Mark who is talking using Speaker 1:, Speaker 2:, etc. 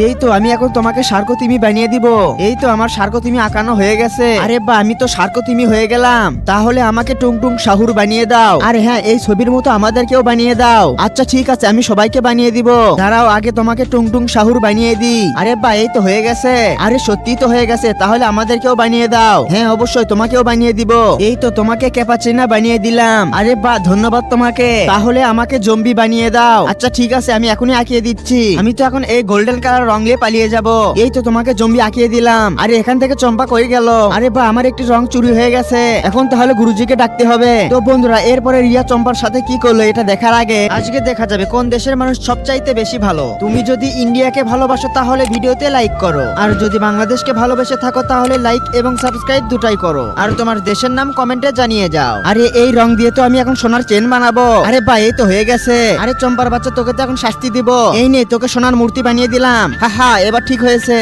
Speaker 1: এই তো আমি এখন তোমাকে সার্কতিমি বানিয়ে দিব। এই তো আমার সার্কতিমি আঁকানো হয়ে গেছে। আরে বা আমি তো সার্কতিমি হয়ে গেলাম। তাহলে আমাকে টুংটুং শাহুর বানিয়ে দাও। আর হ্যাঁ, এই ছবির মতো আমাদেরকেও বানিয়ে দাও। আচ্ছা ঠিক আছে, আমি সবাইকে বানিয়ে দিব। দাঁড়াও, আগে তোমাকে টুংটুং শাহুর বানিয়ে দিই। আরে বা এই তো হয়ে গেছে। আরে সত্যি তো হয়ে গেছে, তাহলে আমাদেরকেও বানিয়ে দাও। হ্যাঁ অবশ্যই, তোমাকেও বানিয়ে দিব। এই তো তোমাকে ক্যাপাচিনো বানিয়ে দিলাম। আরে বা ধন্যবাদ তোমাকে। তাহলে আমাকে জম্বি বানিয়ে দাও। আচ্ছা ঠিক আছে, আমি এখনই আঁকিয়ে দিচ্ছি। আমি তো এখন এই গোল্ডেন কালার রং নিয়ে পালিয়ে যাব। এই তো তোমাকে জম্বি আঁকিয়ে দিলাম। আরে এখান থেকে চম্পা কই গেল? আরে বা আমার একটি রং চুরি হয়ে গেছে। এখন তাহলে গুরুজিকে ডাকতে হবে। তো বন্ধুরা, এরপরে রিয়া চম্পার সাথে কি করলো এটা দেখার আগে আজকে দেখা যাবে কোন দেশের মানুষ সবচাইতে বেশি ভালো। তুমি যদি ইন্ডিয়াকে ভালোবাসো তাহলে ভিডিওতে লাইক করো, আর যদি বাংলাদেশকে ভালোবেসে থাকো তাহলে লাইক এবং সাবস্ক্রাইব দুটাই করো, আর তোমার দেশের নাম কমেন্টে জানিয়ে যাও। আরে এই রং দিয়ে তো আমি এখন সোনার চেন বানাবো। আরে বা এই তো হয়ে গেছে। আরে চম্পার বাচ্চা, তোকে তো এখন শাস্তি দিব। এই নে, তোকে সোনার মূর্তি বানিয়ে দিলাম। হা হা, এবার ঠিক হয়েছে।